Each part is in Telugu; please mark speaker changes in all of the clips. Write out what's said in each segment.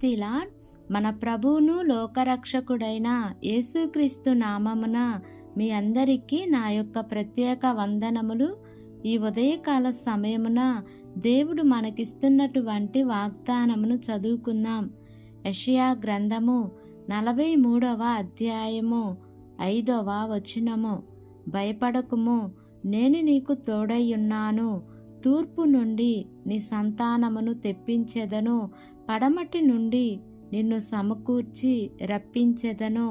Speaker 1: The lord. మన ప్రభువును లోకరక్షకుడైన యేసుక్రీస్తు నామమున మీ అందరికీ నా యొక్క ప్రత్యేక వందనములు. ఈ ఉదయకాల సమయమున దేవుడు మనకిస్తున్నటువంటి వాగ్దానమును చదువుకుందాం. యెషయా గ్రంథము 43వ అధ్యాయము 5వ వచనము. భయపడకుము, నేను నీకు తోడైయున్నాను. తూర్పు నుండి నీ సంతానమును తెప్పించెదను, పడమటి నుండి నిన్ను సమకూర్చి రప్పించెదను.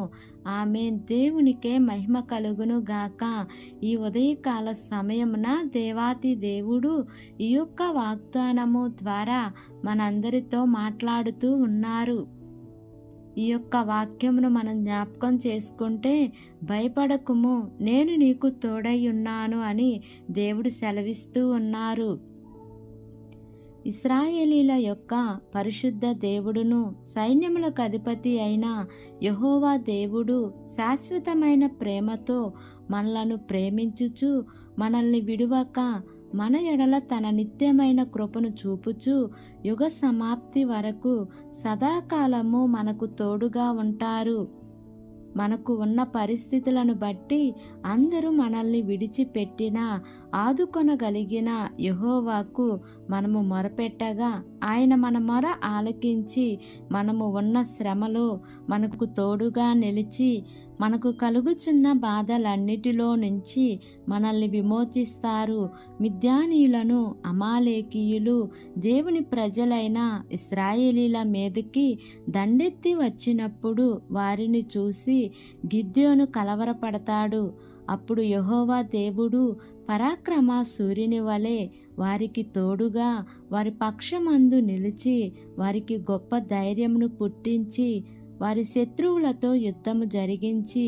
Speaker 1: ఆమేన్. దేవునికే మహిమ కలుగును గాక. ఈ ఉదయకాల సమయమున దేవాతి దేవుడు ఈ యొక్క వాగ్దానము ద్వారా మనందరితో మాట్లాడుతూ ఉన్నారు. ఈ యొక్క వాక్యమును మనం జ్ఞాపకం చేసుకుంటే, భయపడకుము, నేను నీకు తోడై ఉన్నాను అని దేవుడు సెలవిస్తూ ఉన్నారు. ఇశ్రాయేలీల యొక్క పరిశుద్ధ దేవుడును సైన్యములకు అధిపతి అయిన యెహోవా దేవుడు శాశ్వతమైన ప్రేమతో మనలను ప్రేమించుచు, మనల్ని విడువక మన ఎడల తన నిత్యమైన కృపను చూపుచు యుగ సమాప్తి వరకు సదాకాలము మనకు తోడుగా ఉంటారు. మనకు ఉన్న పరిస్థితులను బట్టి అందరూ మనల్ని విడిచిపెట్టినా ఆదుకొనగలిగిన యెహోవాకు మనము మొరపెట్టగా ఆయన మన మొర ఆలకించి మనము ఉన్న శ్రమలో మనకు తోడుగా నిలిచి మనకు కలుగుచున్న బాధలన్నిటిలో నుంచి మనల్ని విమోచిస్తారు. మిద్యానీయులను అమాలేకీయులు దేవుని ప్రజలైన ఇశ్రాయేలీల మీదకి దండెత్తి వచ్చినప్పుడు వారిని చూసి గిద్యోను కలవరపడతాడు. అప్పుడు యెహోవా దేవుడు పరాక్రమ సూర్యుని వలె వారికి తోడుగా వారి పక్షమందు నిలిచి వారికి గొప్ప ధైర్యమును పుట్టించి వారి శత్రువులతో యుద్ధము జరిగించి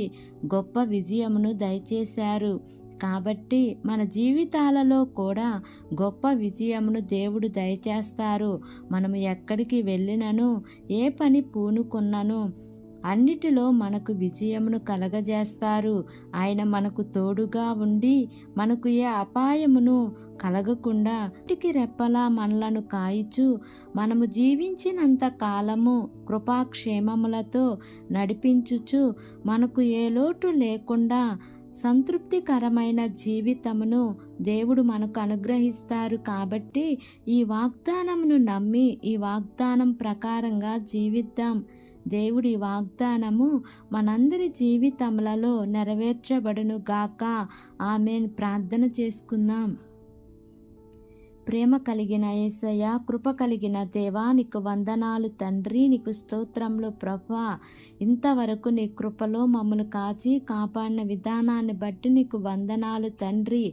Speaker 1: గొప్ప విజయమును దయచేశారు. కాబట్టి మన జీవితాలలో కూడా గొప్ప విజయమును దేవుడు దయచేస్తారు. మనము ఎక్కడికి వెళ్ళినను, ఏ పని పూనుకున్నను అన్నిటిలో మనకు విజయమును కలగజేస్తారు. ఆయన మనకు తోడుగా ఉండి మనకు ఏ అపాయమును కలగకుండా ఇంటికి రెప్పలా మనలను కాయిచు మనము జీవించినంత కాలము కృపాక్షేమములతో నడిపించుచు మనకు ఏ లోటు లేకుండా సంతృప్తికరమైన జీవితమును దేవుడు మనకు అనుగ్రహిస్తారు. కాబట్టి ఈ వాగ్దానమును నమ్మి ఈ వాగ్దానం ప్రకారంగా జీవిద్దాం. దేవుడి వాగ్దానము మనందరి జీవితములలో నెరవేర్చబడును గాక. ఆమేన్. ప్రార్థన చేసుకుందాం. ప్రేమ కలిగిన యేసయ్య, కృప కలిగిన దేవా, నీకు వందనాలు తండ్రి. నీకు స్తోత్రములు ప్రభువా. ఇంతవరకు నీ కృపలో మమ్మల్ని కాచి కాపాడిన విధానాన్ని బట్టి నీకు వందనాలు తండ్రి.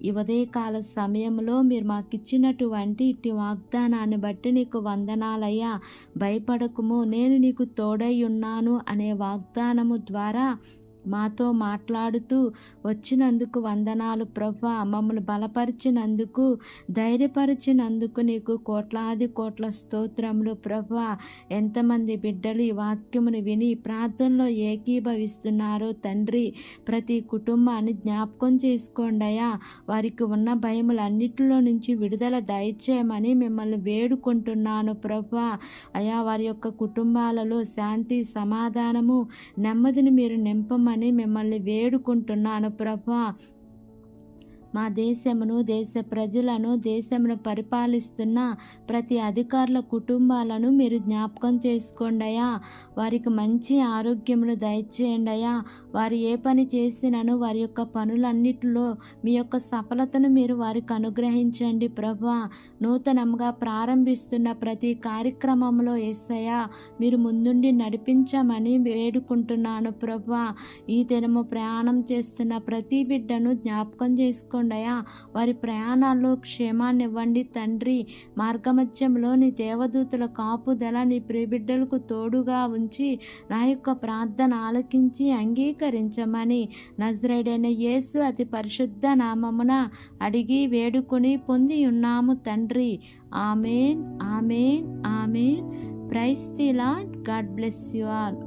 Speaker 1: ఈ ఉదయకాల సమయంలో మీరు మాకు ఇచ్చినటువంటి ఇట్టి వాగ్దానాన్ని బట్టి నీకు వందనాలయ్యా. భయపడకుము, నేను నీకు తోడై ఉన్నాను అనే వాగ్దానము ద్వారా మాతో మాట్లాడుతూ వచ్చినందుకు వందనాలు ప్రభువా. మమ్మల్ని బలపరిచినందుకు, ధైర్యపరిచినందుకు నీకు కోట్ల స్తోత్రములు ప్రభువా. ఎంతమంది బిడ్డలు ఈ వాక్యమును విని ప్రార్థనలో ఏకీభవిస్తున్నారో తండ్రి, ప్రతి కుటుంబాన్ని జ్ఞాపకం చేసుకోండి అయ్యా. వారికి ఉన్న భయములన్నిటిలో నుంచి విడుదల దయచేయమని మిమ్మల్ని వేడుకుంటున్నాను ప్రభువా. అయ్యా, వారి యొక్క కుటుంబాలలో శాంతి, సమాధానము, నెమ్మదిని మీరు నింపమని మిమ్మల్ని వేడుకుంటున్నాను ప్రభువా. మా దేశమును, దేశ ప్రజలను, దేశమును పరిపాలిస్తున్న ప్రతి అధికారుల కుటుంబాలను మీరు జ్ఞాపకం చేసుకోండి అయ్యా. వారికి మంచి ఆరోగ్యమును దయచేయండి అయ్యా. వారు ఏ పని చేసినను వారి యొక్క పనులన్నిటిలో మీ యొక్క సఫలతను మీరు వారికి అనుగ్రహించండి ప్రభువా. నూతనంగా ప్రారంభిస్తున్న ప్రతి కార్యక్రమంలో యేసయ్యా మీరు ముందుండి నడిపించమని వేడుకుంటున్నాను ప్రభువా. ఈ దినము ప్రయాణం చేస్తున్న ప్రతి బిడ్డను జ్ఞాపకం చేసుకోండి అయ్యా. వారి ప్రయాణాల్లో క్షేమాన్ని ఇవ్వండి తండ్రి. మార్గమధ్యంలో నీ దేవదూతల కాపుదల నీ ప్రియబిడ్డలకు తోడుగా ఉంచి నా యొక్క ప్రార్థన ఆలకించి అంగీకరించమని నజరేయుడైన యేసు అతి పరిశుద్ధ నామమున అడిగి వేడుకొని పొంది ఉన్నాము తండ్రి. Amen, amen, amen. Praise the Lord. God bless you all.